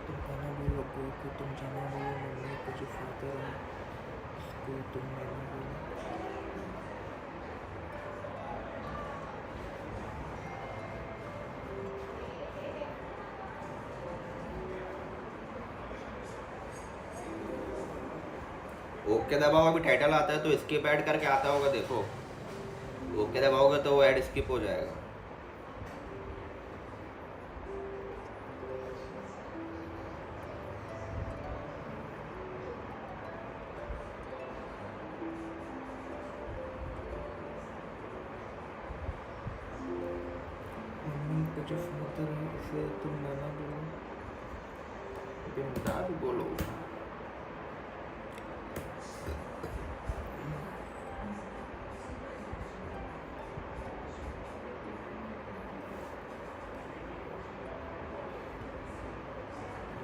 तुम कहना बोलो, को तुम जाना बोलो, मम्मी को जो फादर है को तुम मैंने बोलो। ओके दबाओ, अभी टाइटल आता है तो स्किप ऐड करके आता होगा, देखो ओके दबाओगे तो वो ऐड स्किप हो जाएगा। मम्मी को जो फादर है उसे तुम नाना बोलो, बिंदास बोलो।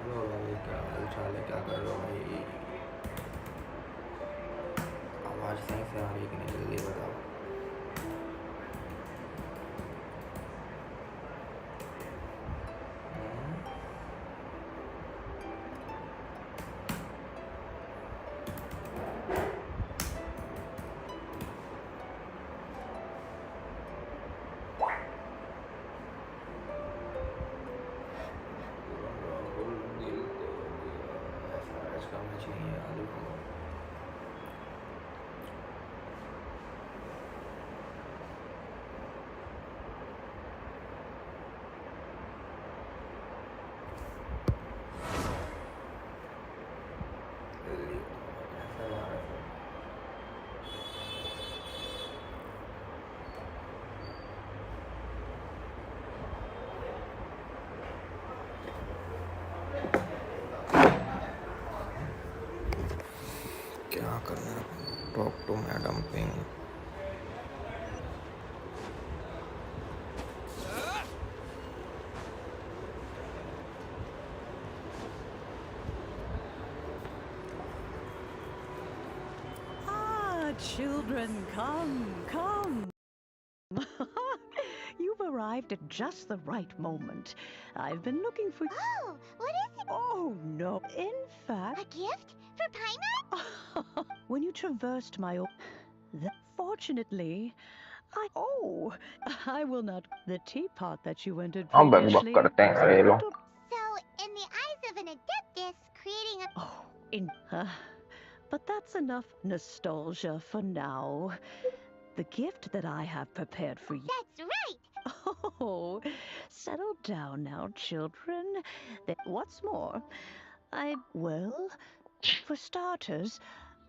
हेलो भाई, क्या हाल चाल है, क्या कर रहे हो भाई? आवाज़ सही से आ रही है कि नहीं, जल्दी बताओ। क्या करना है? Talk to madam Ping. Children, come. You've arrived at just the right moment. I've been looking for... Oh, what is it? Oh, no. In fact... A gift? For Paimon? When you traversed my... Fortunately, Oh, I will not... The teapot that you entered हम back previously... करते हैं ये लो। So, in the eyes of an adeptus, creating a... Oh, but that's enough nostalgia for now. The gift that I have prepared for you... That's right! Oh, settle down now, children. What's more, well, for starters,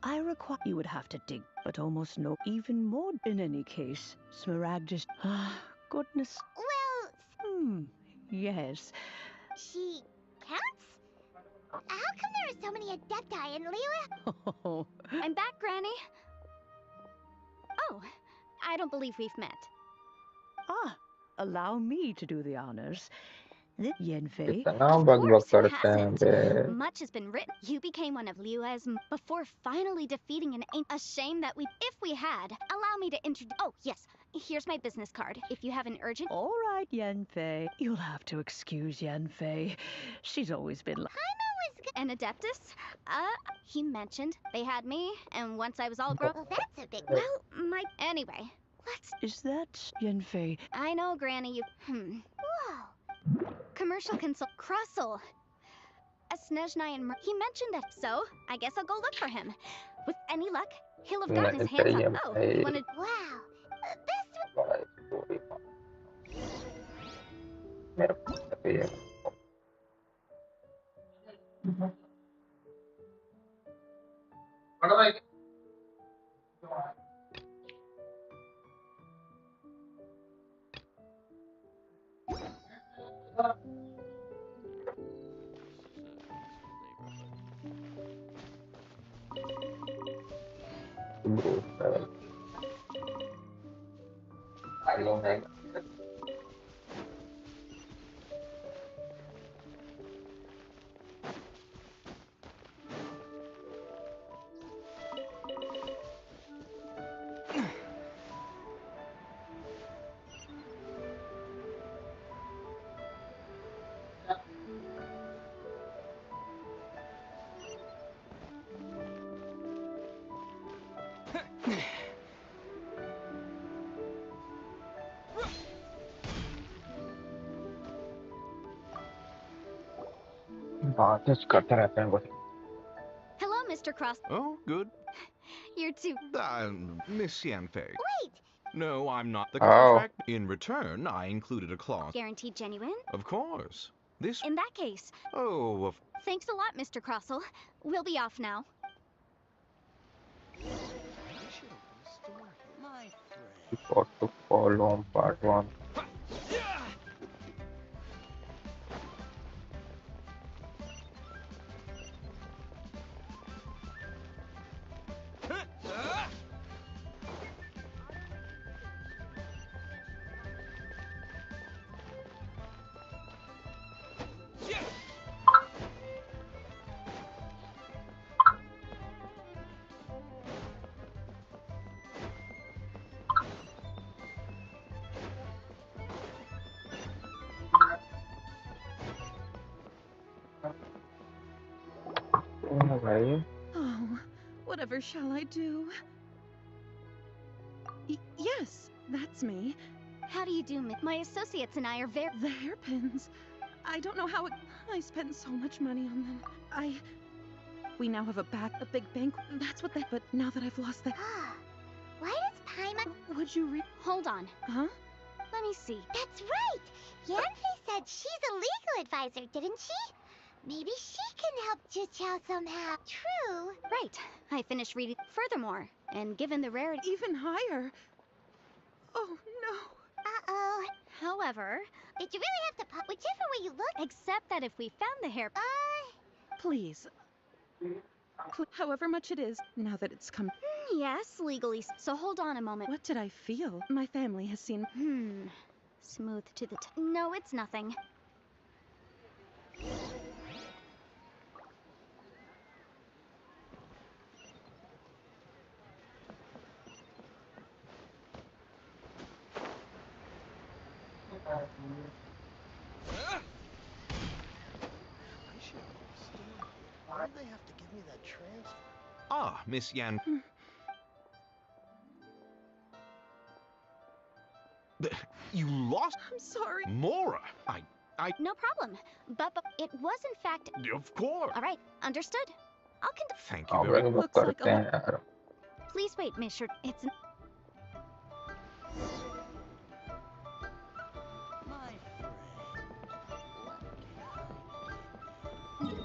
I require... You would have to dig, but almost no... Even more in any case. Smaragdus... Goodness... Well... Yes. She counts? How come there are so many adepti in Liyue? Oh. I'm back, Granny. Oh, I don't believe we've met. Allow me to do the honors. Yenfei. कितना Of buck course it करते हैं hasn't. Bay. Much has been written. You became one of Liyue's before finally defeating an a shame that if we had. Allow me to introduce... Oh, yes. Here's my business card. If you have an urgent... All right, Yenfei. You'll have to excuse Yenfei. She's always been... Paimon was... An adeptus? He mentioned they had me, and once I was all grown... Well, that's a big... Well, Anyway, let's... Is that Yenfei? I know, Granny, you... Whoa. Commercial consult... Krustle. A Snezhnai and he mentioned that, so I guess I'll go look for him. With any luck, he'll have gotten his hands on... Oh, you wanted... Wow. बातें करते रहते हैं बस। Hello, Mr. Cross. Oh, good. You're too. Miss Yanfei. Wait! No, I'm not. The Oh. contract. In return, I included a clause. Guaranteed genuine? Of course. This. In that case, Oh, of. thanks a lot, Mr. Crossell. We'll be off now. got to follow on part 1. भाई Oh, whatever shall I do? Yes, that's me. How do you do, My associates and I are very. The hairpins. I don't know how I spent so much money on them. We now have a big bank. That's what but now that I've lost the. Why does Paimon... Would you Hold on. Huh? Let me see. That's right! Yanfei said she's a legal advisor, didn't she? Maybe she can help Jichao somehow. True. Right. I finished reading. Furthermore, and given the rarity. Even higher. Oh, no. Uh-oh. However, Did you really have to whichever way you look? except that if we found the hair. Please. However much it is, now that it's come. Yes, legally. So hold on a moment. What did I feel? My family has seen. Smooth to the No, it's nothing. Why did they have to give me that transfer? Ah, Miss Yan. You lost. I'm sorry. Mora. No problem. But it was in fact. Of course. All right, understood. I'll Thank you अब very लोग much. Looks like करते a हैं यार। Please wait, Miss Short. It's. My friend, what can I do?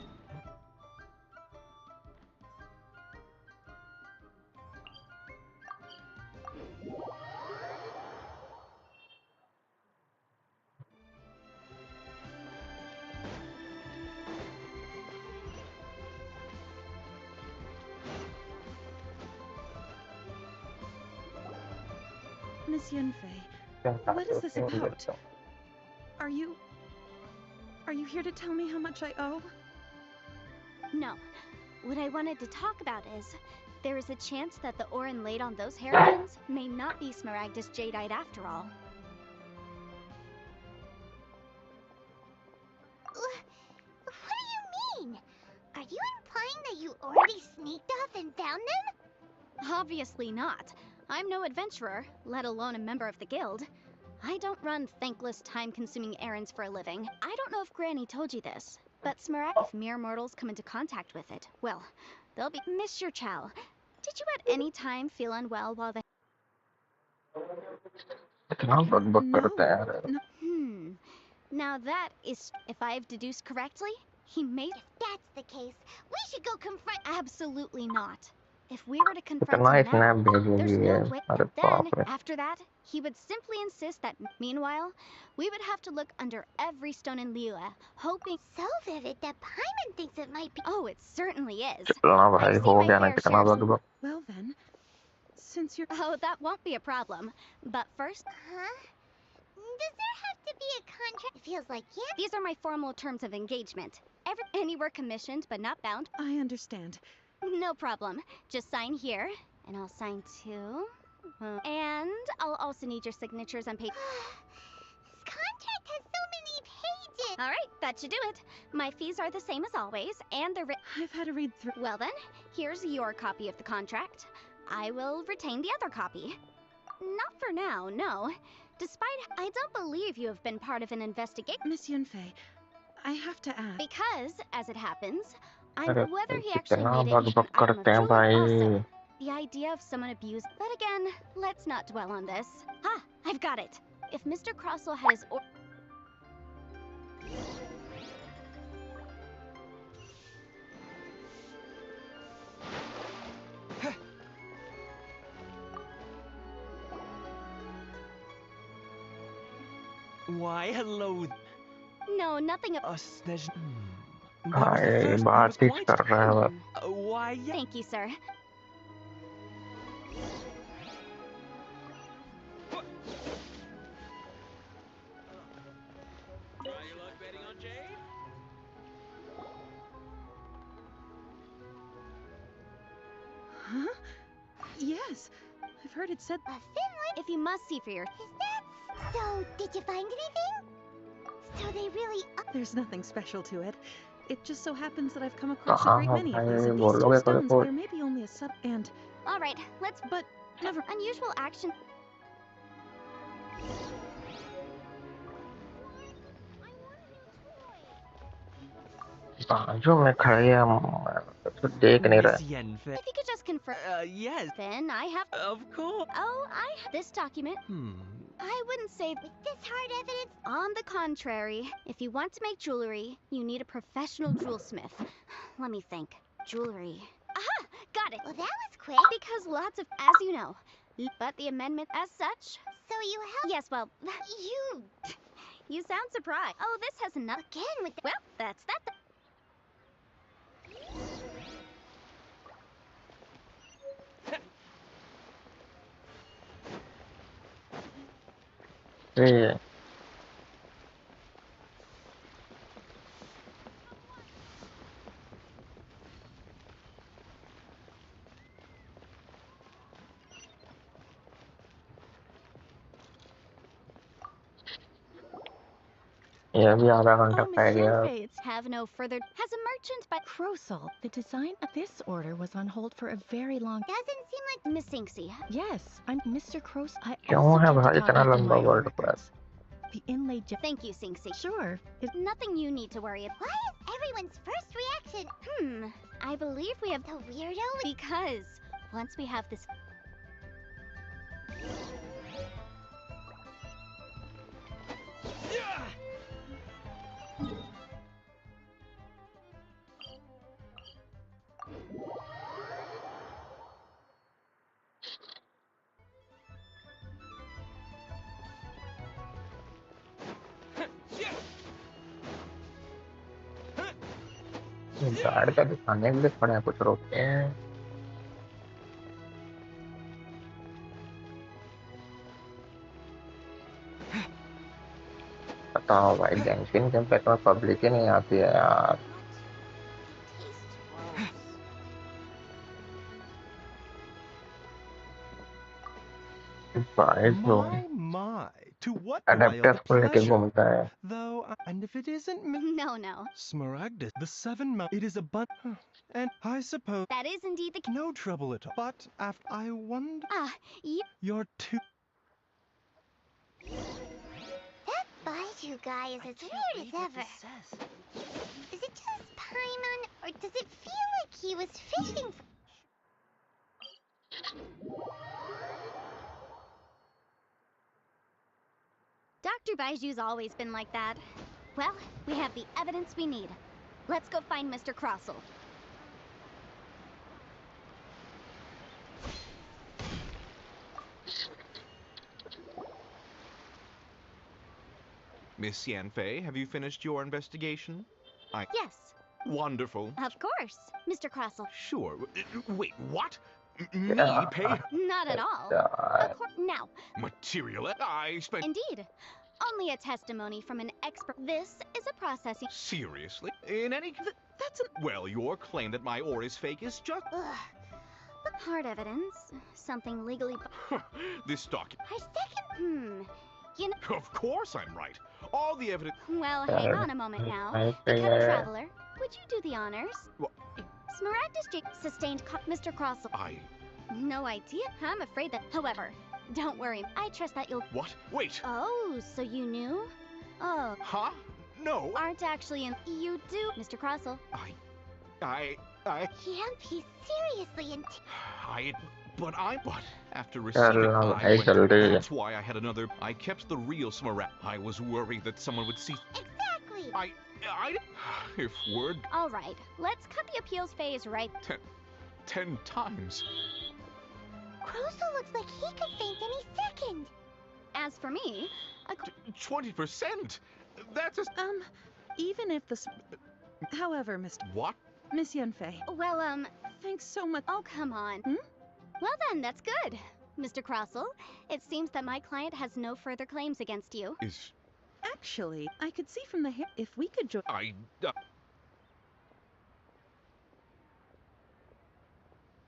Miss Yanfei, क्या what is this करते हैं, about? देखता हूँ। Are you here to tell me how much I owe? No. What I wanted to talk about is there is a chance that the Orin laid on those hairpins may not be Smaragdus jadeite after all. What do you mean? Are you implying that you already sneaked off and found them? Obviously not. I'm no adventurer, let alone a member of the guild. I don't run thankless, time-consuming errands for a living. I don't know if Granny told you this, but if mere mortals come into contact with it, well, they'll be... Mr. Chow, did you at any time feel unwell while the... इतना बकबक No. करते हैं यार। Now that is... If I've deduced correctly, he may... If that's the case, we should go confront... Absolutely not. If we were to confront इतना him snap now, there's भेजूंगी no है। way. अरे Then, बाप रे। after that, he would simply insist that, meanwhile, we would have to look under every stone in Liyue, hoping. So vivid that Paimon thinks it might be... Oh, it certainly is. चलना भाई, I've हो seen my गया ना fair कितना share of- बकबक। Well then, since you're... Oh, that won't be a problem. But first, Huh? Does there have to be a contract? It feels like, yeah. these are my formal terms of engagement. Anywhere commissioned but not bound. I understand. No problem. Just sign here, and I'll sign too. And I'll also need your signatures on paper. This contract has so many pages. All right, that should do it. My fees are the same as always, and they're I've had a read through. Well then, here's your copy of the contract. I will retain the other copy. Not for now, no. Despite, I don't believe you have been part of an investigation. Miss Yunfei, I have to ask. Because, as it happens, अरे whether he भाई actually कितना made it bug an bug item of करते हैं jewelry also. भाई The idea of someone abused. But again, let's not dwell on this. Ah, I've got it. If Mr. Crossell had his Why, hello. No, nothing of. भाई बात ही कर रहा है बस Why, yeah. Thank you, sir. Huh? Yes. I've heard it said. A thin line? If you must see for your. Is that so? Did you find anything? So they really are. There's nothing special to it. It just so happens that I've come across a कहाँ great हो many of भाई these. These two बोलोगे तो stones, देखो there may be only a sub and. All right, let's. But never. Unusual action. बाजू में खड़े हैं हम तो देख नहीं Miss रहे Yenfei. If you could just confirm. Yes. Then I have. Of course. Oh, I have this document. I wouldn't say. With this hard evidence, On the contrary, if you want to make jewelry, you need a professional jewelsmith. Let me think. Jewelry. Aha! Got it. well, that was quick. Because lots of, as you know. But the amendment as such. So you helped. Yes, well, You you sound surprised. Oh, this has enough. again with the. Well, that's that. ये ये भी आधा घंटा Oh, पै Miss गया Yenfei, it's Have no further. Has a merchant by. Crossall. The design of this order was on hold for a very long. Doesn't seem like. Miss Sinksy. Yes, I'm Mr. Cross. I क्यों also है tend to भाई talk इतना after लंबा my word orders. Press The inlaid. Thank you, Sinksy. Sure. Nothing you need to worry about. Why is everyone's first reaction I believe we have. the weirdo? Because once we have this. Guard का दिखाने के लिए खड़े हैं कुछ रोकते हैं बताओ भाई गेंशिन के पैक में पब्लिक ही नहीं आती है यार भाई जो My. To what एडेप्टर्स को लेके pleasure? घूमता है Though, and if it isn't No, no. Smaragdus, the seven it is a and I suppose That is indeed the. no trouble at all. But after I wonder, Ah, you're too. That Baiju guy is as weird as ever. Is it just Paimon, or does it feel like he was fishing for... Dr. Baiju's always been like that. Well, we have the evidence we need. Let's go find Mr. Crossell. Miss Yanfei, have you finished your investigation? Yes, Wonderful. of course, Mr. Crossell. Sure. Wait, what? Me Yeah. pay Not at all. यार Now, material? I spent. indeed, only a testimony from an expert. This is a processing. Seriously? In any. That's an. Well, your claim that my ore is fake is just. Ugh. Hard evidence, something legally. This document. I second... You know. Of course I'm right. All the evidence. Well, hang on a moment now. I The think, Cunning Traveler, would you do the honors? What? Smaragdus J sustained Mr. Crossell. No idea. I'm afraid that. However, don't worry. I trust that you'll. What? Wait. Oh, so you knew? Oh, Huh? No. aren't actually in. You do, Mr. Crossell. I. Can't be seriously But after चल receiving, ना I भाई went. जल्दी That's why I had another. I kept the real Smarak. I was worried that someone would see. exactly. I. If word All right, let's cut the appeals phase right. 10 times. Crossell looks like he could faint any second. As for me, 20%. That's a. Even if the... However, What? Miss Yanfei, well, thanks so much. oh, come on. Hmm? Well then, that's good. Mr. Crossell, it seems that my client has no further claims against you. Is. Actually, I could see from the hair if we could join... I.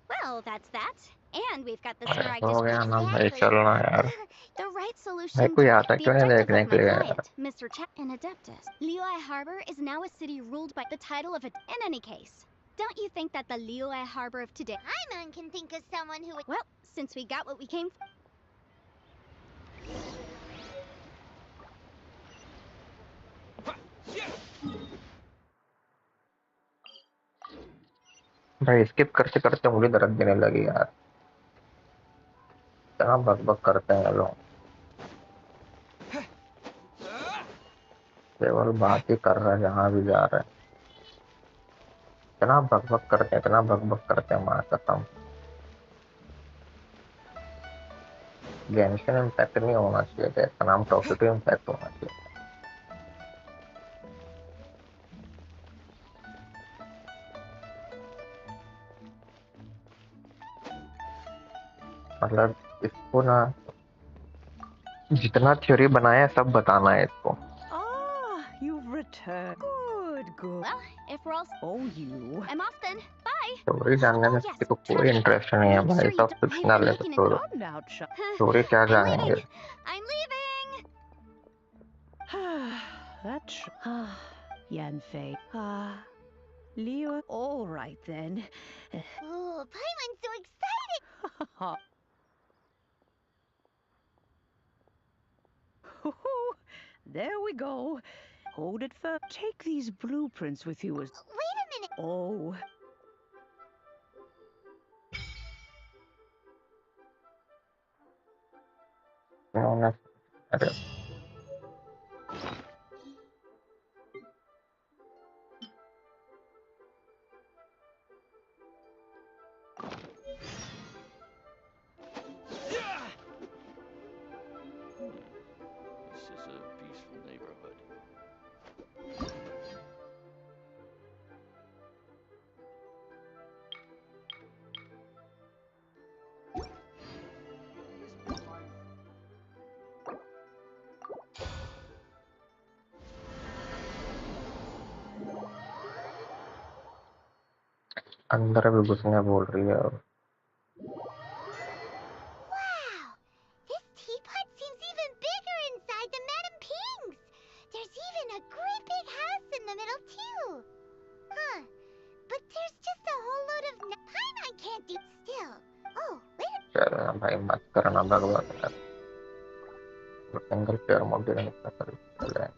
Well, that's that. And we've got the अरे Smaragd हो गया district. ना भाई चलना यार The right भाई solution कोई to आता the क्यों नहीं objective देखने of के my लिए यार client, Mr. Chat and Adeptus. Liyue Harbor is now a city ruled by the title of a... In any case, don't you think that the Liyue Harbor of today... Paimon can think of someone who would. Well, since we got what we came for... भाई skip करते करते मुझे दर्द देने लगी यार इतना बकबक करते हैं लोग केवल बात ही कर रहे हैं जहाँ भी जा रहे हैं इतना बकबक करते हैं माँ कसम गेंशिन इम्पैक्ट नहीं होना चाहिए था इसका नाम टॉकेटिव इम्पैक्ट होना चाहिए मतलब इसको ना जितना थ्योरी बनाया है सब बताना है इसको Ah, you've returned. Good. Well, if we're all... Oh, you. I'm off then. Bye! Story जानने में Oh, yes, किसी को कोई इंटरेस्ट नहीं है Make भाई sure you सब don't- फिक्शनल है I've been तो making Come now, child. Story क्या I'm जानेंगे leaving! I'm leaving! That's... Yanfei. Leo. All right, then. Oh, Paimon's so excited. There we go. Hold it firm. Take these blueprints with you as... Wait a minute. Oh. अरे This is a peaceful neighborhood. अंदर भी घुसने बोल रही है Wow! This teapot seems even bigger inside than Madame Ping's. There's even a great big house in the middle, too. Huh. But there's just a whole load of... Paimon can't do... Still. Oh, wait a... चल भाई मत करना भगवान यार single player mode भी नहीं कर चल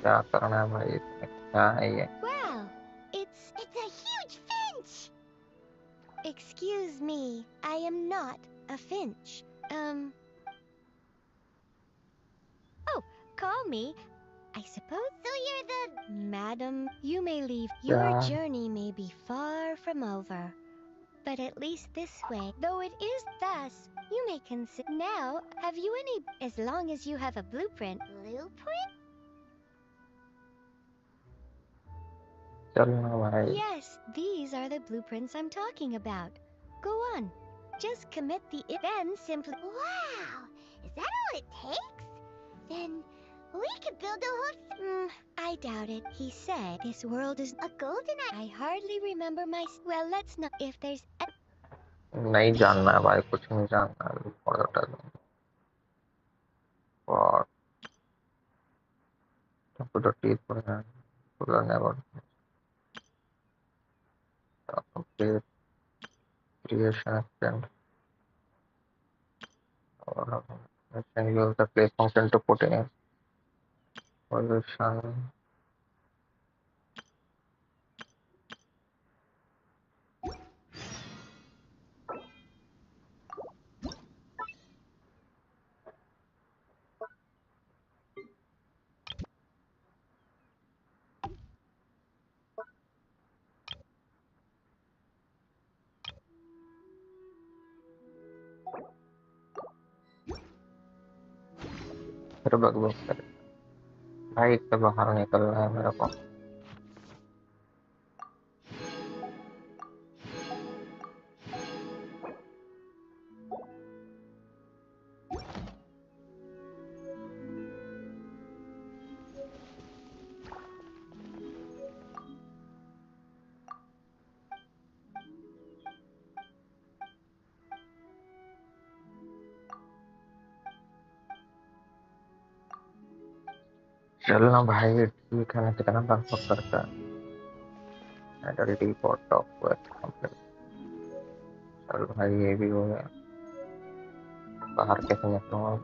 क्या करना है भाई इसमें क्या है ये Wow! It's a huge finch! Excuse me, I am not a finch. Oh, call me. I suppose... So you're the... Madam, you may leave. Your Yeah. journey may be far from over. But at least this way, though it is thus, you may consider... Now, have you any... As long as you have a blueprint... Blueprint? चलना भाई Yes, these are the blueprints I'm talking about. Go on. Just commit the then simply... Wow! Is that all it takes? Then we could build a whole... I doubt it. He said this world is a golden... I hardly remember my... Well, let's not... If there's... नहीं जानना है भाई कुछ नहीं जानना है और to the teeth for hand. To the never complete creation extend. Or you can use the play function to put in position. फिर बग बग करे भाई, इससे बाहर निकलना है मेरे को। चलना भाई, ठीक है ना, कितना बग बग करता है। एडल्टी पॉट ऑफ कंप्लीट। चल भाई, ये भी हो गया। बाहर कैसे निकलूंगा?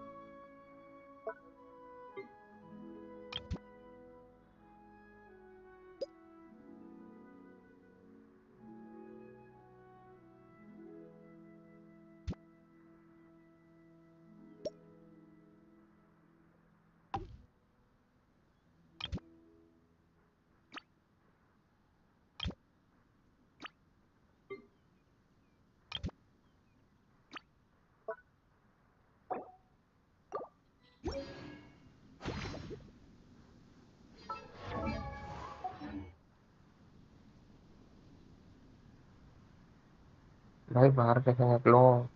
भाई बाहर कैसे निकलूं?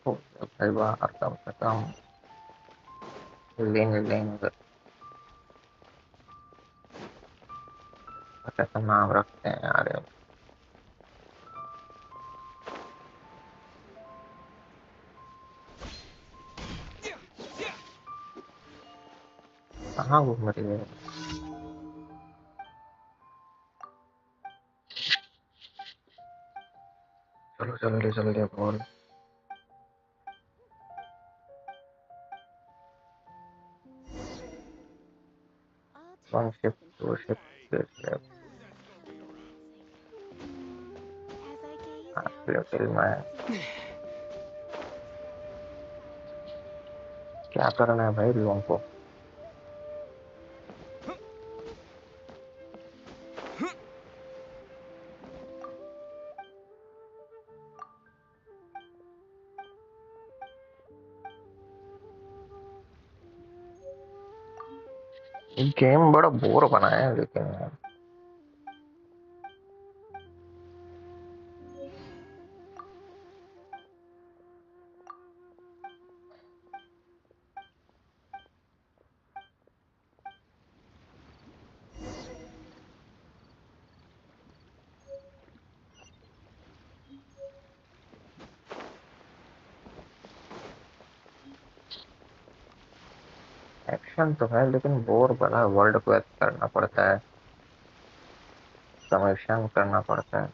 तो भाई बाहर कम से कम लेंगे। कैसा नाम रखते हैं यार ये? कहाँ घूम रही है? चलो जल्दी जल्दी बोल। I'll one take a ship, second two to ship, three ship. as I gaze हाँ, out फिर across मैं the sea. क्या करना है भाई लोगों को? गेम बड़ा बोर बनाया है लेकिन यार। एक्शन तो है लेकिन बोर बड़ा वर्ल्ड क्वेस्ट करना पड़ता है, कमीशन करना पड़ता है।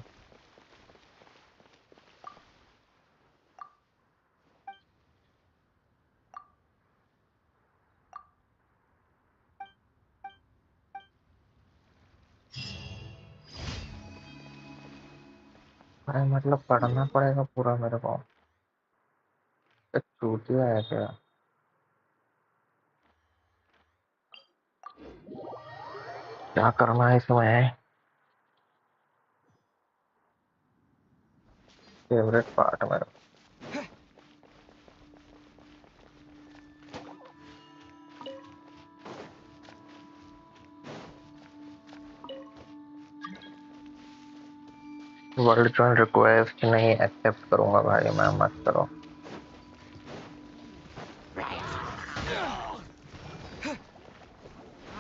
अरे मतलब पढ़ना पड़ेगा पूरा मेरे को, एक चूतिया है क्या? क्या करना है इसमें? फेवरेट पार्ट मेरा। वर्ल्ड जॉइन रिक्वेस्ट नहीं एक्सेप्ट करूंगा भाई मैं, मत करो।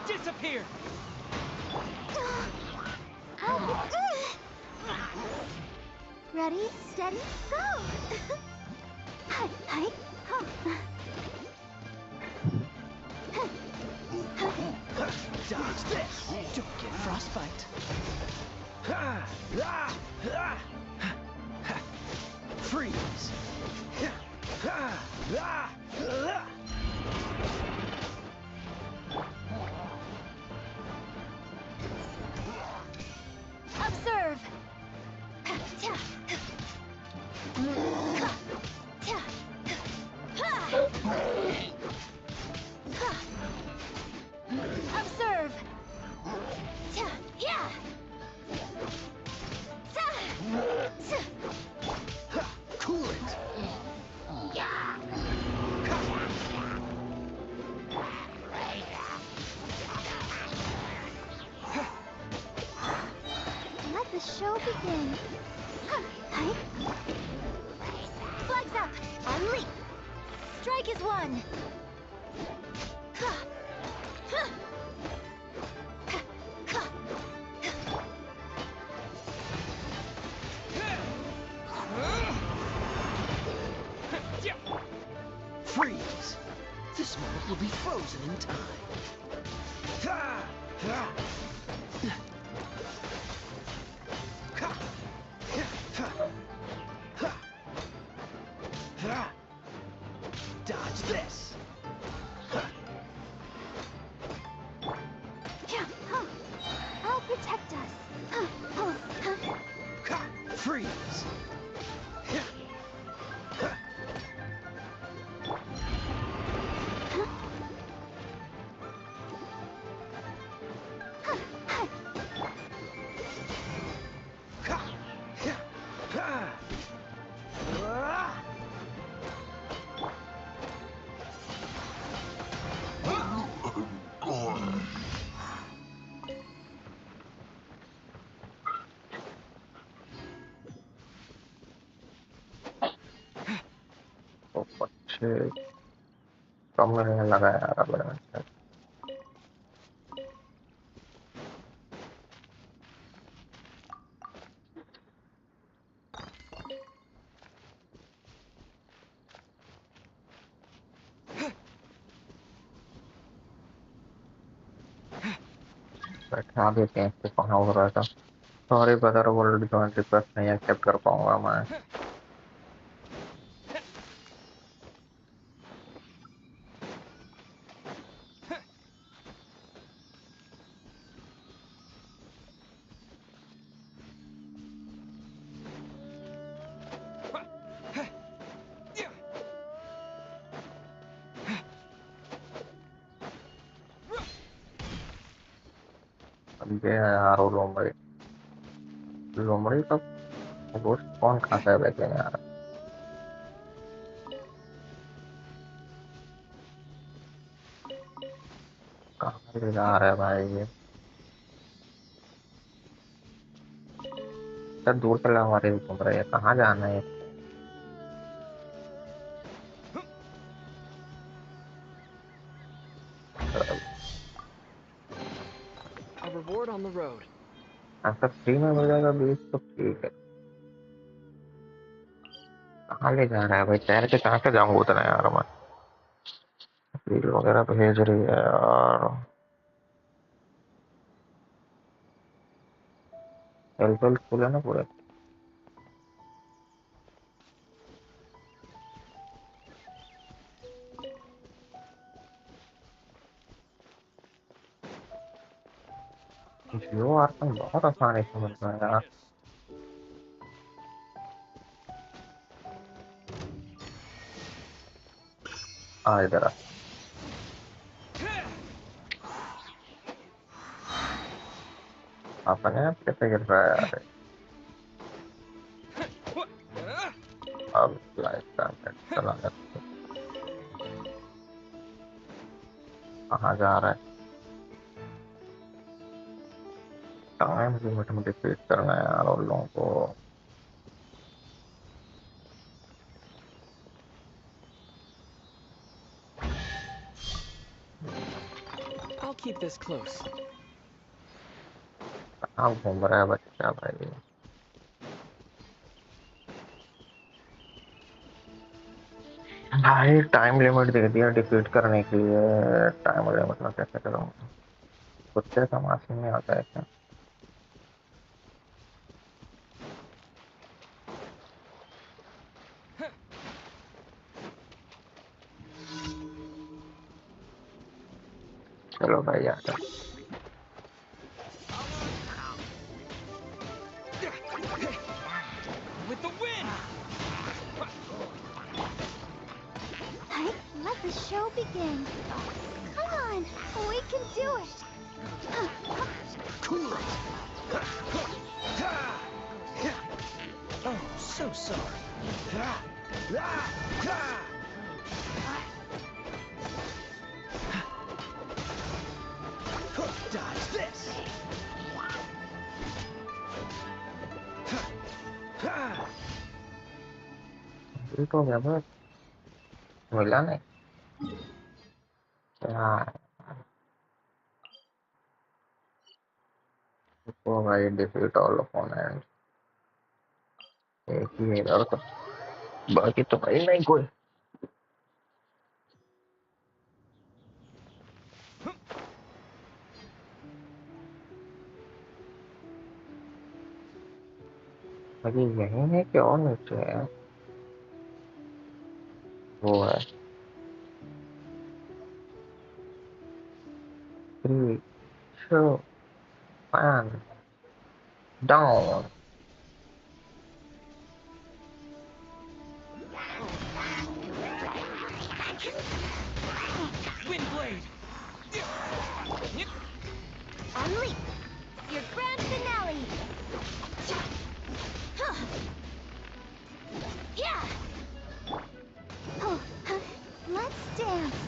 Disappear! Ready, steady, go! Hi, hi, huh. Dodge this! Don't get frostbite. Freeze! Observe! Observe! Cool it! Let the show begin. Hi. Flags up and leap. Strike is one. Freeze! This moment will be frozen in time. Dodge this! I'll protect us. Freeze! तो अच्छे कम मिलने लगा यार अब यार। बैठा देते हैं इसको, कहाँ हो रहा था। Sorry brother, world join request नहीं एक्सेप्ट कर पाऊंगा मैं। अब ये है यार वो लोमड़ी, लोमड़ी का गोश्त कौन खाता है वैसे यार? कहाँ ले जा रहा है भाई ये? सर दूर से हमारे घूम रहे हैं, कहाँ जाना है? A reward on the road. ऐसा फ्री में मिल जाएगा बीस तो ठीक है। कहाँ ले जा रहा है भाई? तैर के कहाँ से जाऊंगा उतना यार मैं? रील वगैरह भेज रही है यार। हेल्प हेल्प खुले ना पूरे। जियो आर्कन बहुत आसानी से मिल रहा है यार। आ इधर आ। अपने आप कैसे गिर रहा है यार। अब लाइफ का नेट चला गया। कहाँ जा रहा है। टाइम लिमिट में डिफीट करना है यार उन लोगों को। I'll keep this close. कहाँ घूम रहा है बच्चा भाई। भाई टाइम लिमिट दे दिया डिफीट करने के लिए। टाइम लिमिट में कैसे करूँगा। कुत्ते का मांस नहीं आता है क्या। चलो भाई यार। With the wind! Let the show begin. Come on, we can do it. Cool it! Oh, so sorry. Dodge this! Complete हो गया बस। मिला नहीं यार। तो भाई डिफीट ऑल ओपोनेंट। एक ही इधर तो बाकी तो भाई नहीं कोई। अभी यही है कि और नीचे है। वो है 3 2 1 down. Windblade! Unleash your grand finale. Yeah. Oh, let's dance.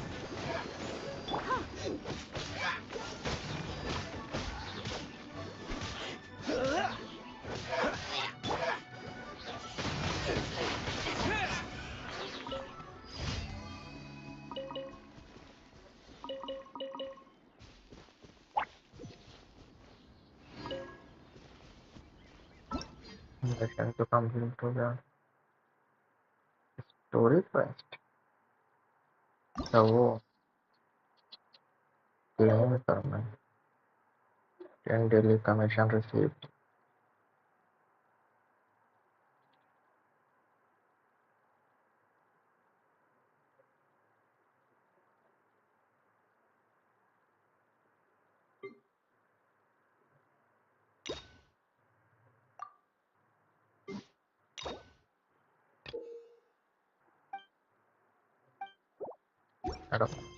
Mission तो कंप्लीट हो गया। स्टोरी क्वेस्ट तो वो क्लेम करना है। 10 डेली कमीशन रिसीव्ड।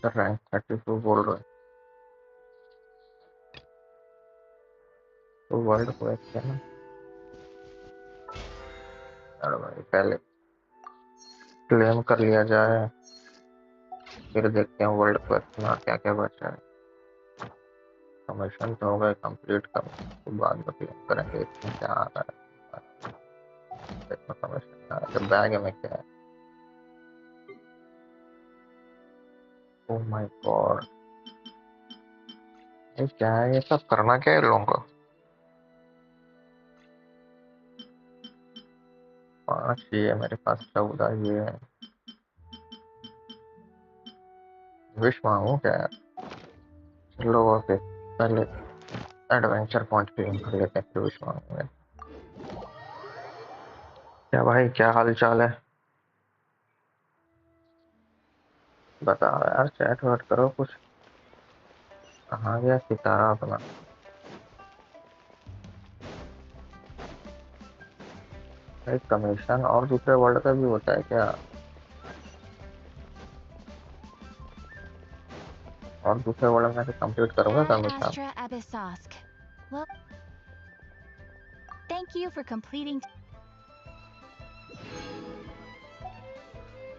रैंक 32 बोल रहे हैं। तो वर्ल्ड क्वेस्ट है ना। अरे भाई पहले क्लेम कर लिया जाए फिर देखते हैं वर्ल्ड क्वेस्ट में क्या क्या बचा है। कमीशन तो हो गए कंप्लीट करने के बाद में क्लेम करेंगे इसमें क्या आ रहा है। देखो कमीशन आ रहा है बैग में क्या है। ओह माय गॉड ये क्या है। ये सब करना क्या है इन लोगों को। 5 ये मेरे पास 14 ये है। विश मांगू क्या यार? चलो ओके, पहले एडवेंचर पॉइंट क्लेम कर लेते हैं, फिर विश मांगूंगे। क्या भाई, क्या हाल चाल है? बताओ यार, चैट वैट करो कुछ। कहाँ गया सितारा अपना? एक कमीशन और दूसरे वर्ल्ड का भी होता है क्या? और दूसरे वर्ल्ड में से कंप्लीट करूंगा Ad commission. Astra Abyssosk. Well, thank you for completing.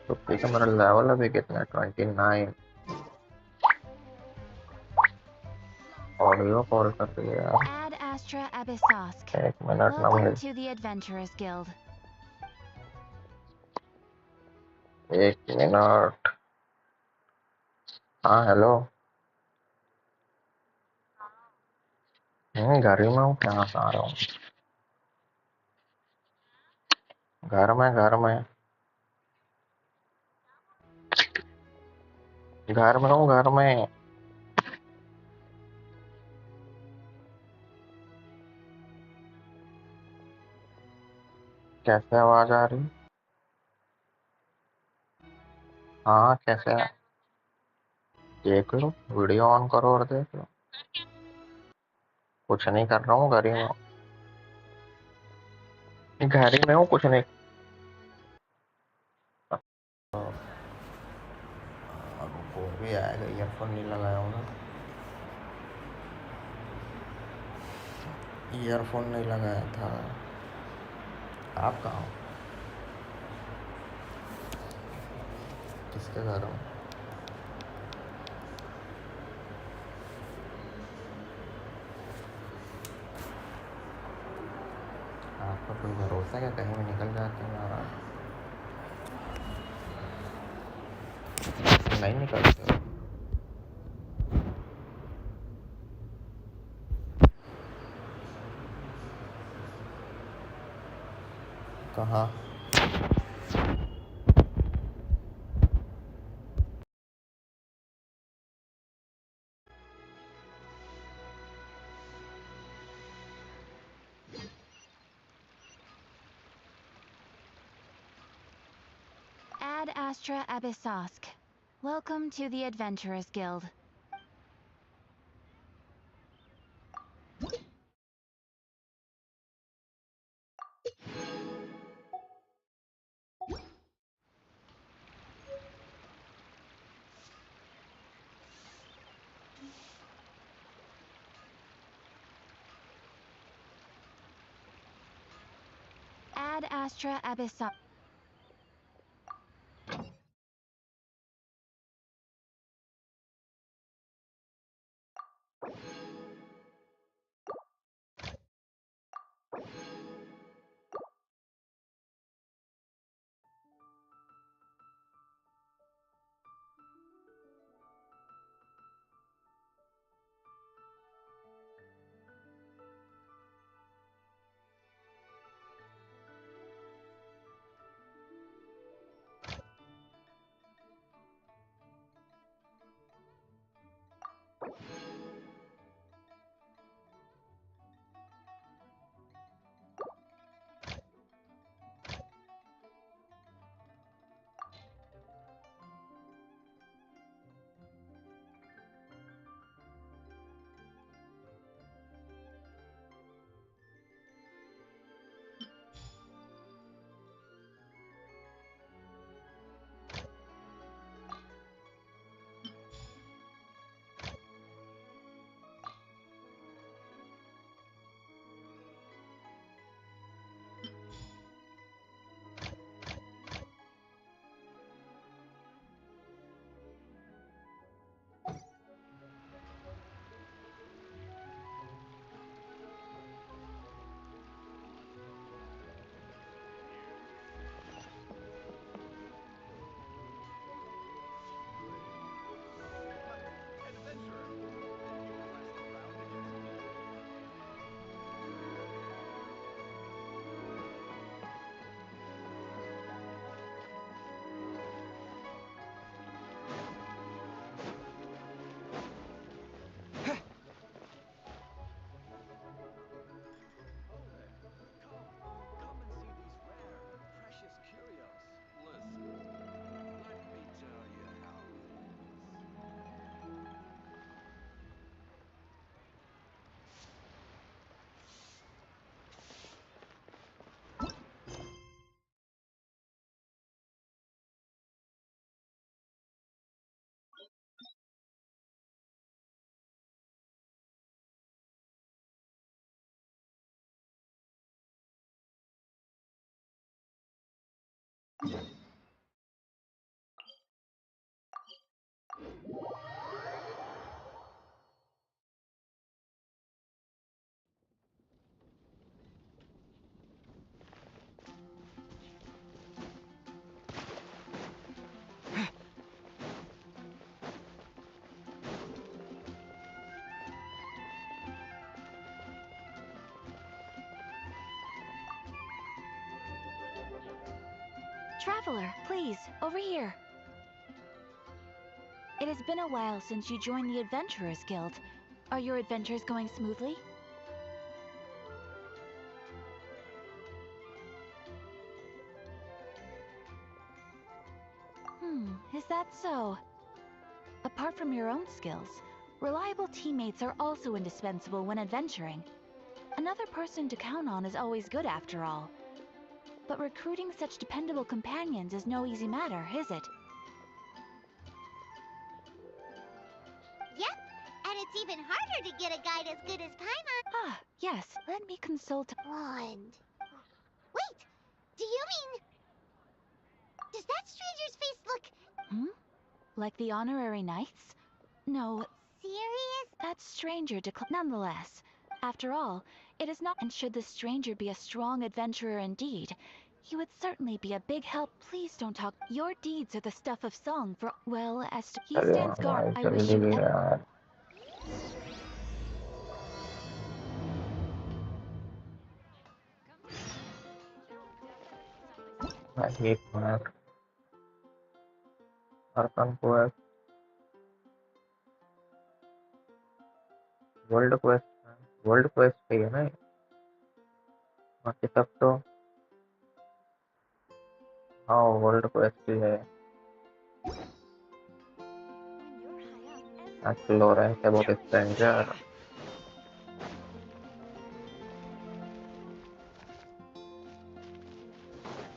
तो ठीक है, मेरा लेवल अभी कितना है? 29। ऑडियो कॉल कर रही है यार। Ad Astra Abyssosk. 1 मिनट ना Welcome भाई, to the Adventurers Guild. 1 minute. हाँ हेलो। घर ही में हूँ, कहाँ से आ रहा हूँ? घर में, घर में, घर में हूँ, घर में। कैसे आवाज आ रही? हाँ कैसे? देख लो, वीडियो ऑन करो और देख लो। कुछ नहीं कर रहा हूँ, घर ही में हूँ। घर ही में हूँ, कुछ नहीं। अब फोन भी आएगा, ईयरफोन नहीं लगाया हूँ ना। ईयरफोन नहीं लगाया था। आप कहाँ हो? किसके घर हो? आपका कोई भरोसा क्या, कहीं भी निकल जाते हैं महाराज? नहीं निकलते हो? कहाँ? Ad Astra Abyssosk. Welcome to the Adventurers Guild. Ad Astra Abyssosk. Traveler, please, over here. It has been a while since you joined the Adventurers Guild. Are your adventures going smoothly? Is that so? Apart from your own skills, reliable teammates are also indispensable when adventuring. Another person to count on is always good after all. But recruiting such dependable companions is no easy matter, is it? Yep, and it's even harder to get a guide as good as Paimon. Ah, yes, let me consult. Wand. Wait, do you mean... Does that stranger's face look... Like the honorary knights? No, serious? that stranger nonetheless. After all, it is not. And should the stranger be a strong adventurer indeed, he would certainly be a big help. Please don't talk. Your deeds are the stuff of song for. Well, as to, he अरे stands guard. भाई I wish जल्दी you. भी यार भाई एक minute अर्पण quest world quest पे है ना बाकी सब तो हाँ वर्ल्ड क्वेस्ट ही है explorers about stranger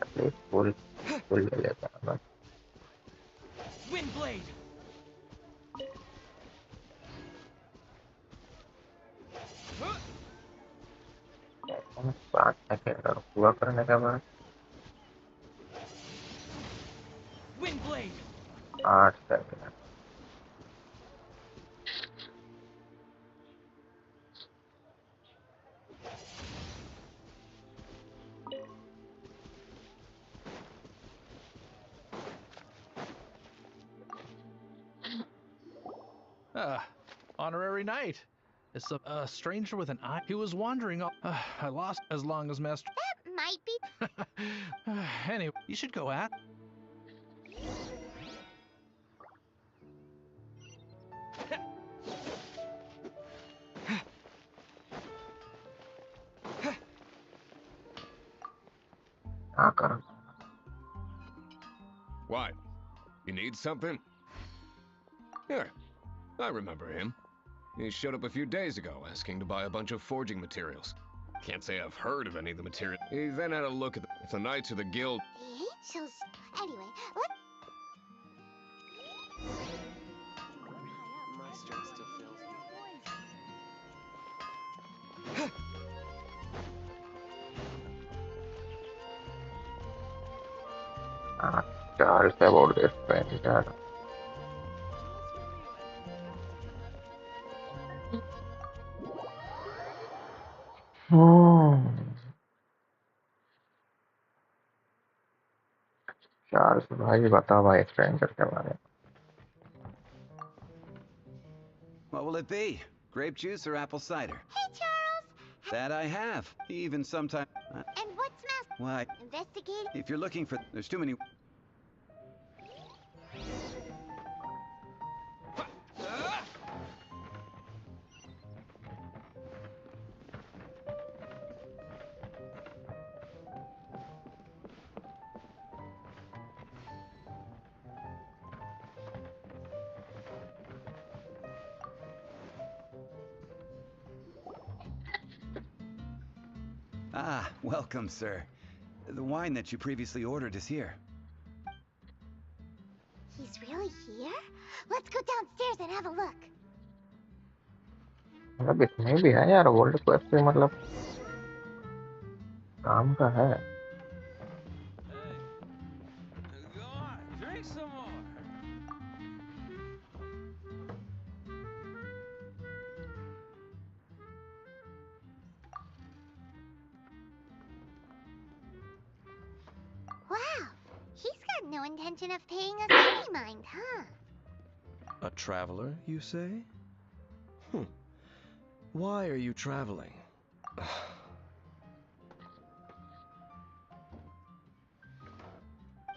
at least full full ले लेता है बस Windblade! हम 5 सेकेंड और पूरा करने के बाद Windblade! 8 second Honorary knight. It's a stranger with an eye. He was wandering. I lost as long as master. That might be... Anyway, you should go at. हाँ कर What? You need something? Here, I remember him. He showed up a few days ago asking to buy a bunch of forging materials. Can't say I've heard of any of the material. He then had a look at if the knights of the guild. The angels... Anyway, what... My strength still fails me. Charles about this stranger Charles भाई बता भाई stranger के बारे में What will it be? Grape juice or apple cider? Hey, Charles! That I have. Even sometimes. And what's master... What? Investigating? If you're looking for... There's too many... Ah, welcome, sir. The wine that you previously ordered is here. He's really here? Let's go downstairs and have a look. मतलब इतने भी है यार world quest पे मतलब काम का है No intention of paying us any mind, huh? A traveler, you say? Why are you traveling?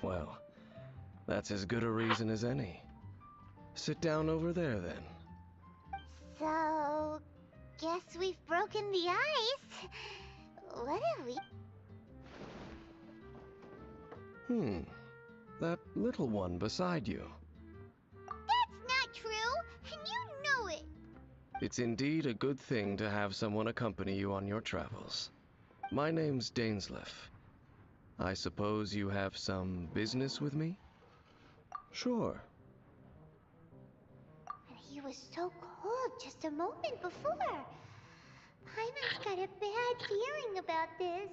Well, that's as good a reason as any. Sit down over there, then. So, guess we've broken the ice. What have we... That little one beside you. That's not true, and you know it. It's indeed a good thing to have someone accompany you on your travels. My name's Dainsleif. I suppose you have some business with me? Sure. And he was so cold just a moment before. Paimon's got a bad feeling about this.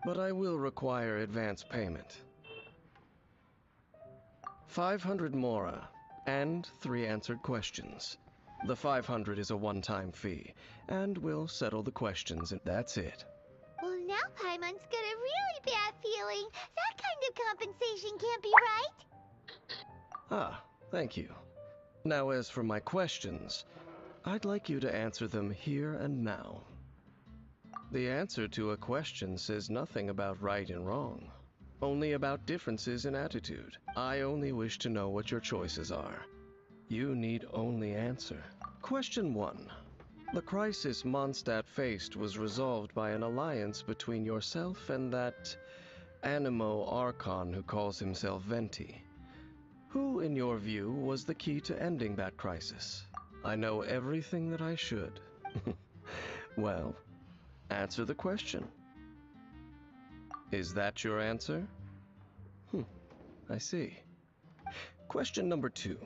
But I will require advance payment. 500 mora, and 3 answered questions. The 500 is a one-time fee, and we'll settle the questions, and that's it. Well, now Paimon's got a really bad feeling. That kind of compensation can't be right. Ah, thank you. Now as for my questions, I'd like you to answer them here and now. The answer to a question says nothing about right and wrong, only about differences in attitude. I only wish to know what your choices are. You need only answer. Question 1. The crisis Mondstadt faced was resolved by an alliance between yourself and that Animo Archon who calls himself Venti. Who, in your view, was the key to ending that crisis? I know everything that I should. Well, answer the question. Is that your answer? I see. Question number 2.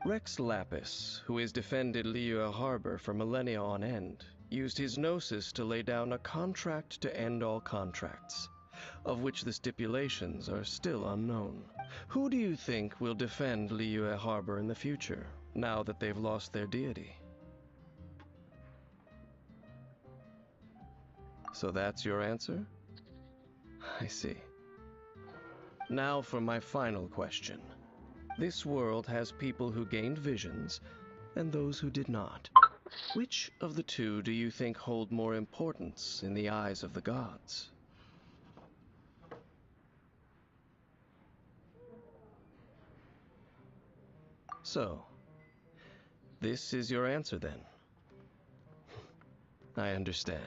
Rex Lapis, who has defended Liyue Harbor for millennia on end, used his gnosis to lay down a contract to end all contracts, of which the stipulations are still unknown. Who do you think will defend Liyue Harbor in the future, now that they've lost their deity? So that's your answer? I see. Now for my final question. This world has people who gained visions, and those who did not. Which of the two do you think hold more importance in the eyes of the gods? So, this is your answer then? I understand.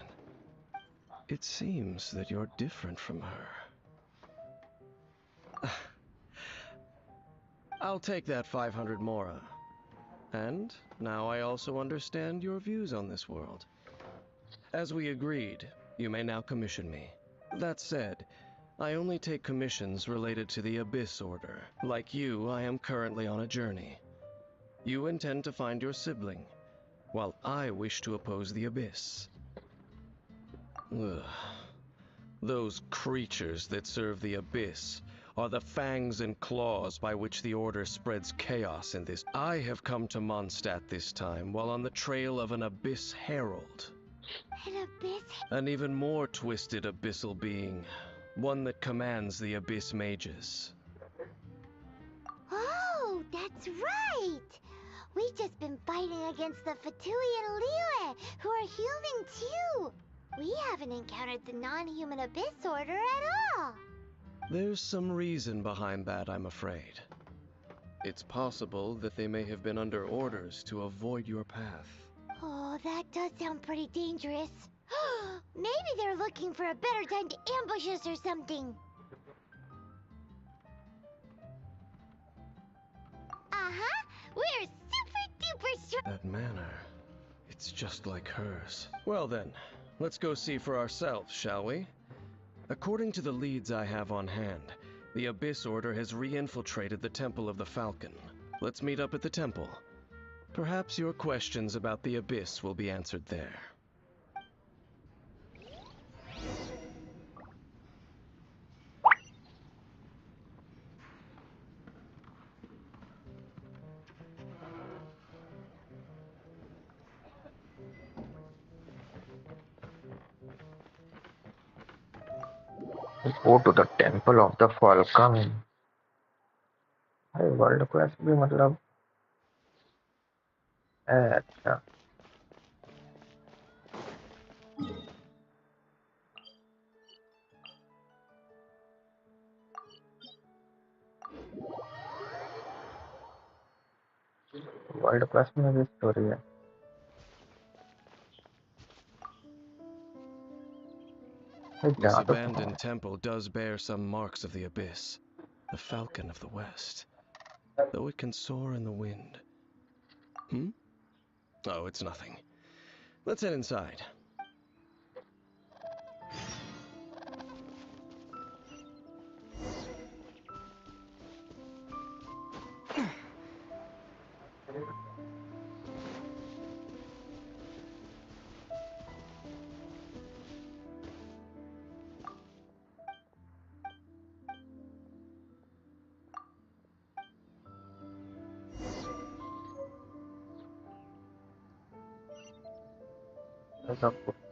It seems that you're different from her. I'll take that 500 mora. And now I also understand your views on this world. As we agreed, you may now commission me. That said, I only take commissions related to the Abyss Order. Like you, I am currently on a journey. You intend to find your sibling, while I wish to oppose the Abyss. Ugh. Those creatures that serve the Abyss are the fangs and claws by which the Order spreads chaos in this. I have come to Mondstadt this time while on the trail of an Abyss Herald. An Abyss? An even more twisted abyssal being. One that commands the Abyss Mages. Oh, that's right! We've just been fighting against the Fatui and Liyue, who are human too! We haven't encountered the non-human Abyss Order at all! There's some reason behind that, I'm afraid. It's possible that they may have been under orders to avoid your path. Oh, that does sound pretty dangerous. Maybe they're looking for a better time to ambush us or something. Uh-huh, we're super duper strong. That manner, it's just like hers. Well then, let's go see for ourselves, shall we? According to the leads I have on hand, the Abyss Order has re-infiltrated the Temple of the Falcon. Let's meet up at the temple. Perhaps your questions about the Abyss will be answered there. Go to the Temple of the Falcon. World class भी मतलब अच्छा world class में भी story है। This abandoned temple does bear some marks of the abyss, the falcon of the west, though it can soar in the wind. Oh, it's nothing. Let's head inside.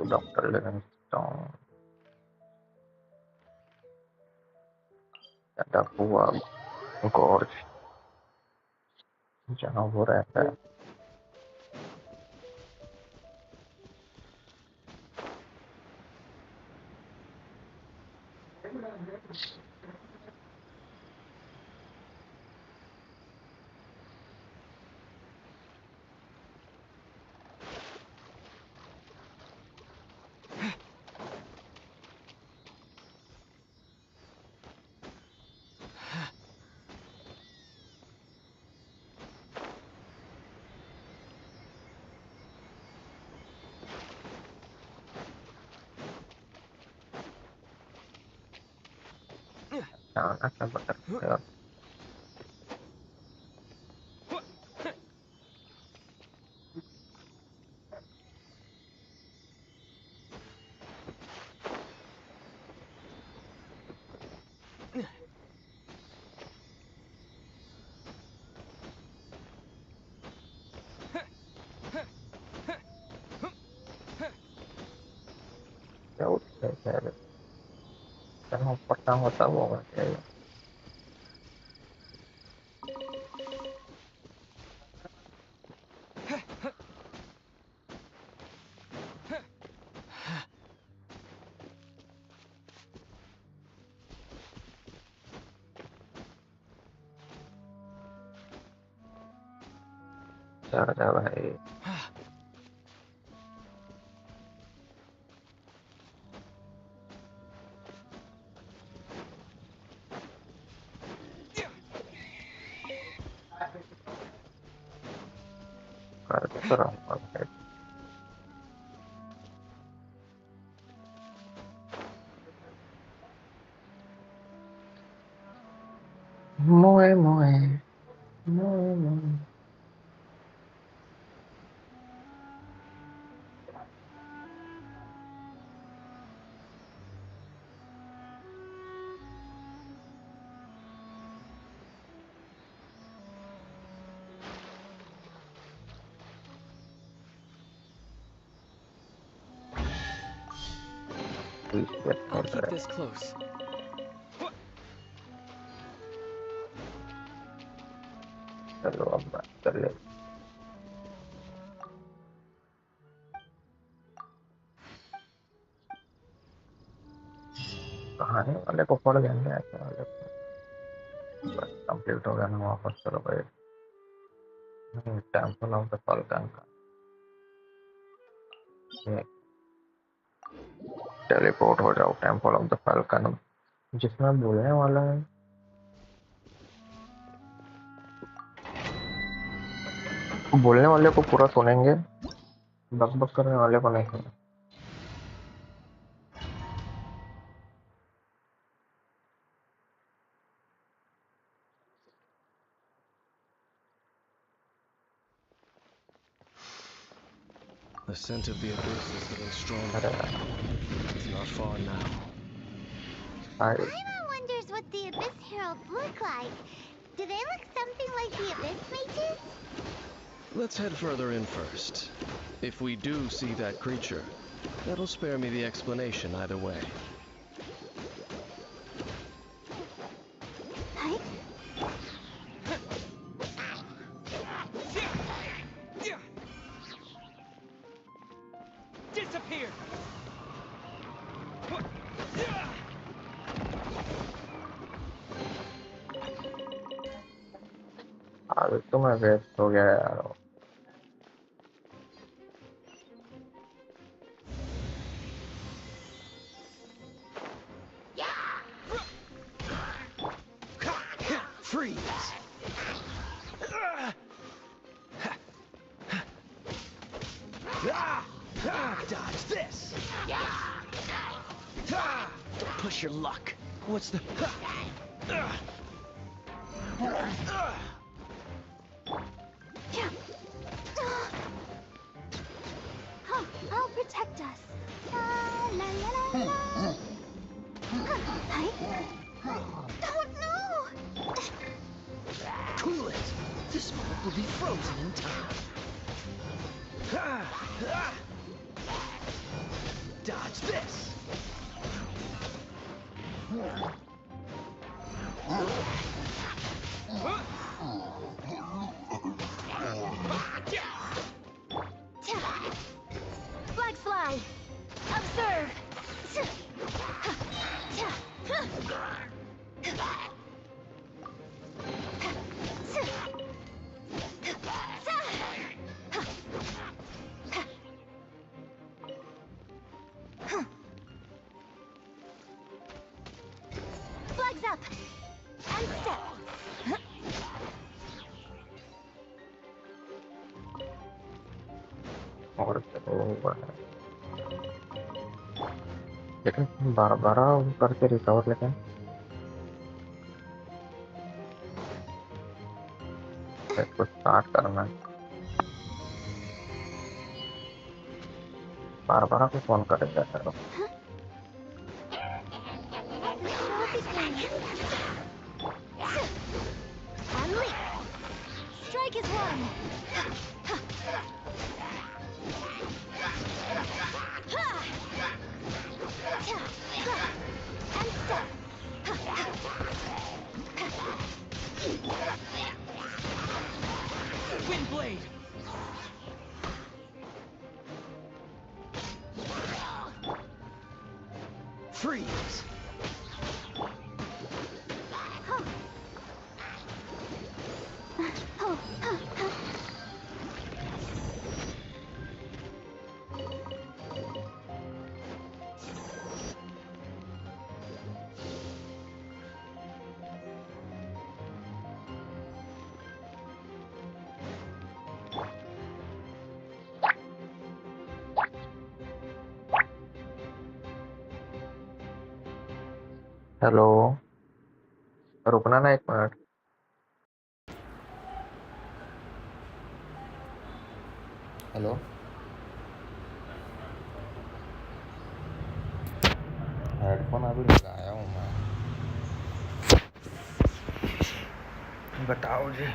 Doctor Livingstone हुआ gorge जहाँ वो रहता है। क्या बता पता होता होगा चढ़ जा भाई। मोए मोए मोए मोए I'll keep this close. चलो अब बात कर ले। कहानी वाले को पढ़ जाएंगे ऐसे वाले को। बस कंप्लीट हो गया ना वापस चलो भाई। टेम्पल ऑफ द फाल्कन का टेलीपोर्ट हो जाओ टेम्पल ऑफ द फाल्कन जिसमें बोलने वाला है। बोलने वाले को पूरा सुनेंगे, बक बक करने वाले को नहीं सुनेंगे। The scent of the abyss is getting stronger. It's not far now. Paimon wonders what the Abyss Heralds look like. Do they look something like the Abyss Mages? Let's head further in first. If we do see that creature, that'll spare me the explanation either way. disappear. अब तो मैं waste हो गया यार। Freeze. Dodge this. Don't push your luck. What's the... I'll protect us. La la la la la. Oh no! Cool it. This moment will be frozen in time. Dodge this. Flag slide. Observe. Flags up. And step. और तो लेकिन बार-बार करके recover लेकिन इसको start करना है। बार-बार को फोन करेगा यार। Strike is one. And step. Wind blade. Freeze. Hello, रुकना ना एक मिनट। हेलो, हेडफोन अभी लगाया हूँ मैं। बताओ जी।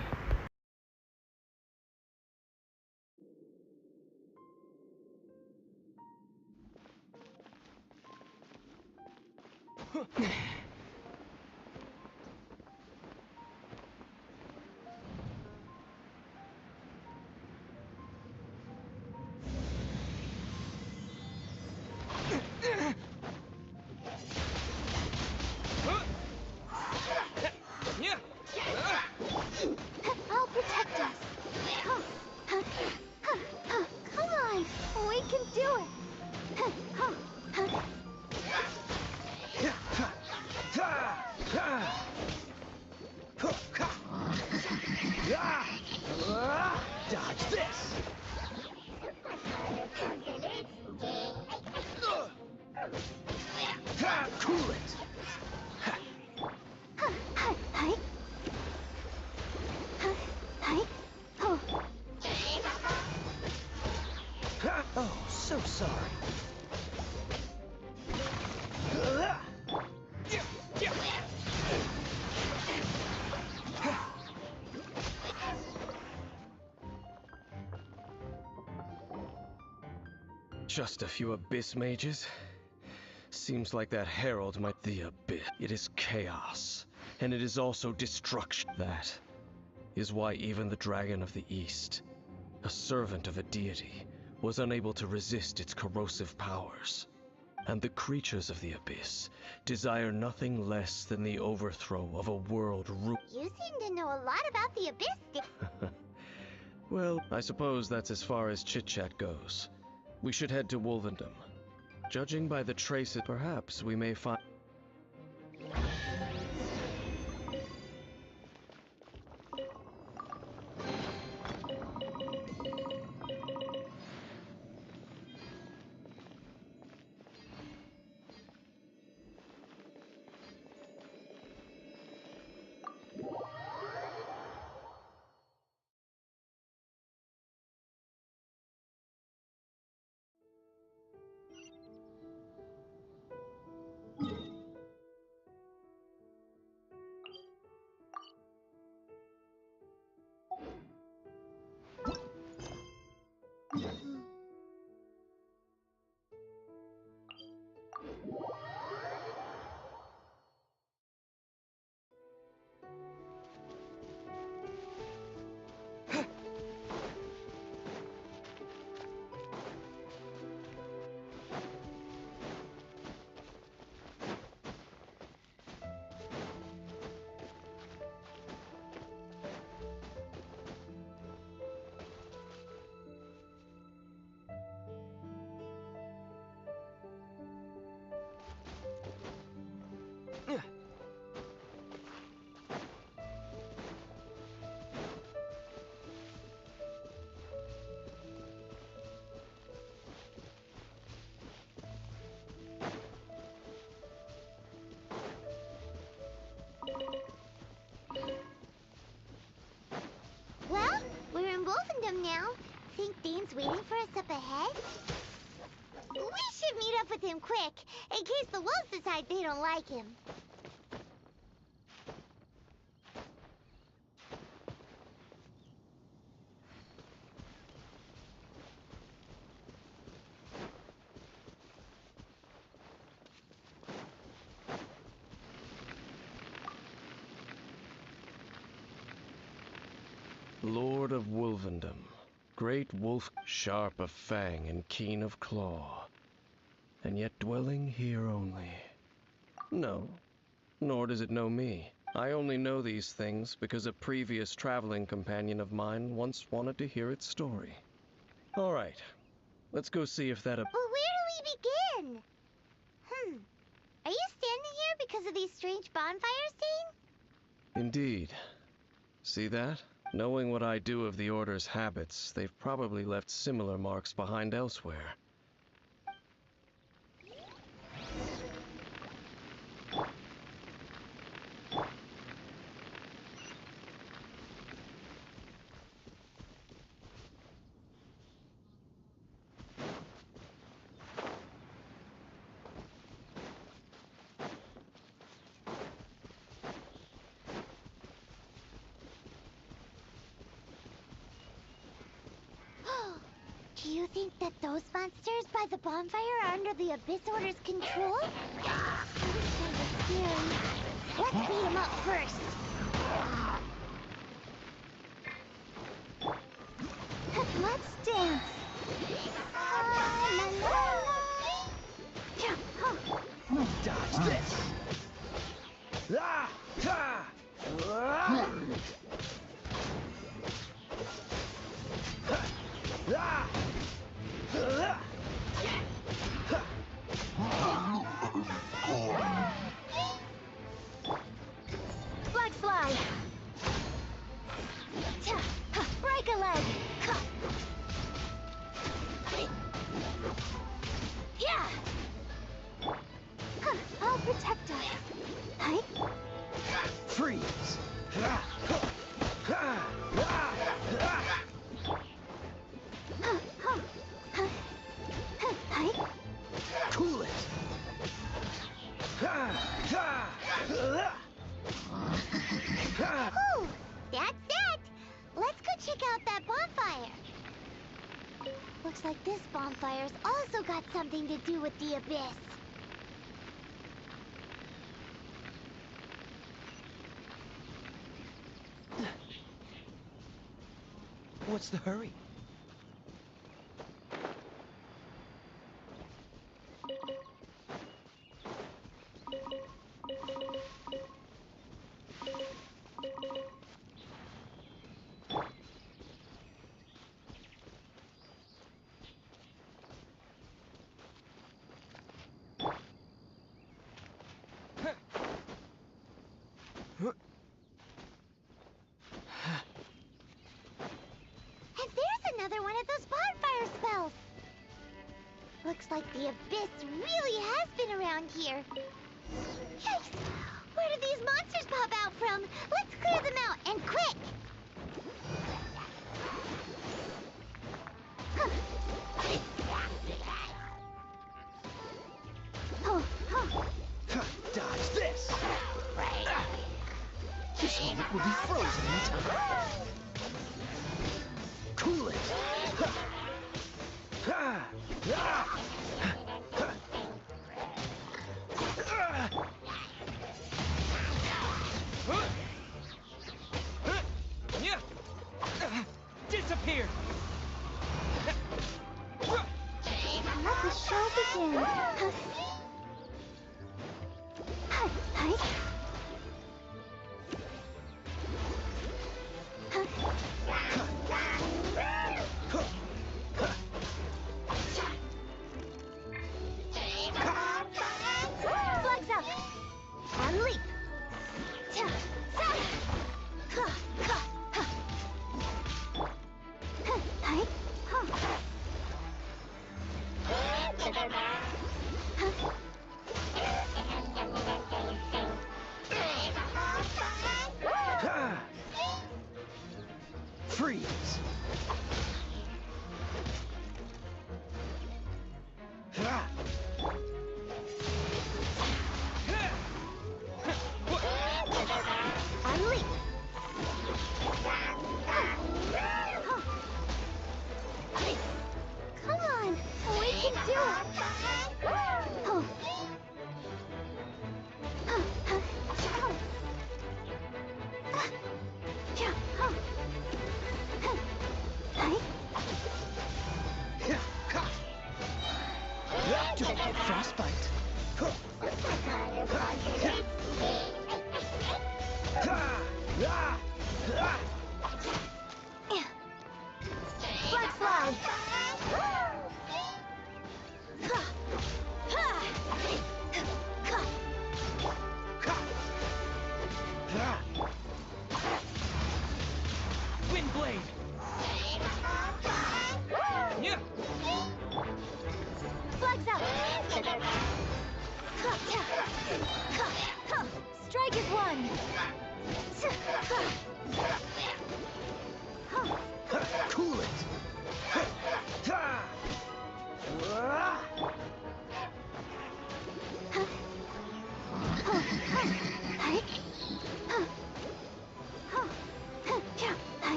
I'll protect us. Come on, we can do it. Dodge this. Cool it. Oh, so sorry. Just a few abyss mages? Seems like that herald might the abyss. It is chaos, and it is also destruction. That is why even the dragon of the east, a servant of a deity, was unable to resist its corrosive powers. And the creatures of the abyss desire nothing less than the overthrow of a world You seem to know a lot about the abyss. Well, I suppose that's as far as chit-chat goes. We should head to Wolvendom. Judging by the traces, perhaps we may find... Well, we're in Wolfendom now. Think Dane's waiting for us up ahead? We should meet up with him quick, in case the wolves decide they don't like him. Lord of Wolvendom, great wolf, sharp of fang and keen of claw, and yet dwelling here only. No, nor does it know me. I only know these things because a previous traveling companion of mine once wanted to hear its story. All right, let's go see if that... But where do we begin? Are you standing here because of these strange bonfires, Dane? Indeed. See that? Knowing what I do of the Order's habits, they've probably left similar marks behind elsewhere. Do you think that those monsters by the bonfire are under the Abyss Order's control? That is kind of scary. Let's beat them up first. Let's dance. La, la, la. Dodge this. Ah! Ha! Ah! Ah! Flag slide. Break a leg. Yeah. I'll protect us. Hi. Freeze. Cool it. Ooh, that's it. Let's go check out that bonfire. Looks like this bonfire's also got something to do with the Abyss. What's the hurry? another one of those bonfire spells. Looks like the abyss really has been around here. Yikes! Where did these monsters pop out from? Let's clear them out, and quick! Huh. Dodge this! This moment will be frozen in time. Cool it! Disappear! Let the show begin. Flags up and leap. Freeze! And leap. Come on, we can do it. Oh. Don't get frostbite. Black slide. Wind blade. Flags up. Strike is one. Cool it.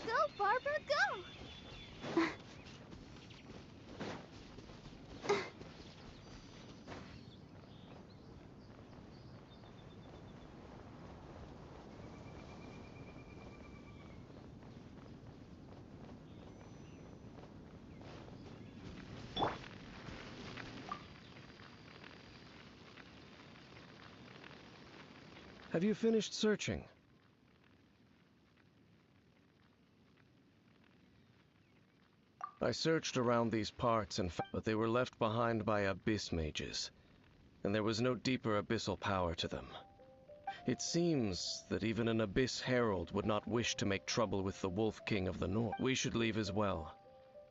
Go, Barbara, go! Have you finished searching? I searched around these parts, but they were left behind by abyss mages, and there was no deeper abyssal power to them. It seems that even an abyss herald would not wish to make trouble with the Wolf King of the North. We should leave as well.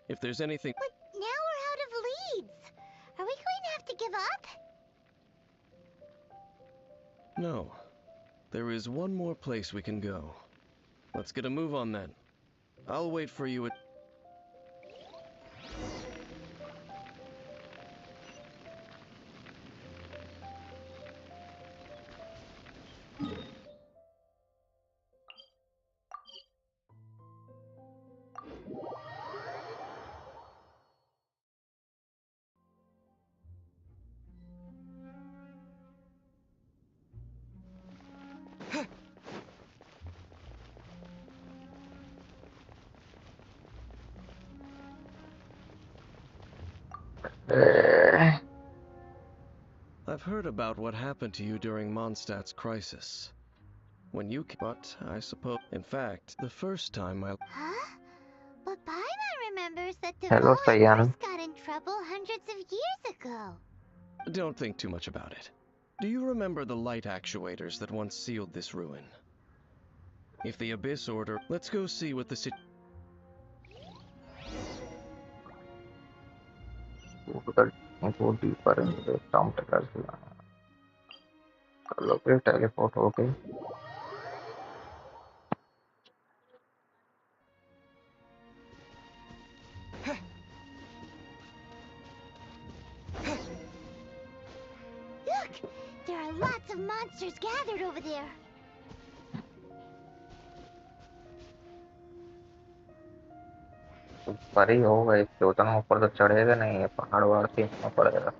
If there's anything... But now we're out of leads. Are we going to have to give up? No. There is one more place we can go. Let's get a move on then. I'll wait for you at... I've heard about what happened to you during Mondstadt's crisis. When you... But, I suppose... In fact, the first time I... Huh? But Paimon remembers that the Hello, first Sayan. got in trouble Don't think too much about it. Do you remember the light actuators that once sealed this ruin? If the Abyss Order... Let's go see what the go deeper into the storm tellers. Locally teleport हो गई. Look! There are lots of monsters gathered over there. ऊपर ही होगा, इसके उतना ऊपर तो चढ़ेगा नहीं, ये पहाड़ वहाड़ से ऊपर पड़ेगा.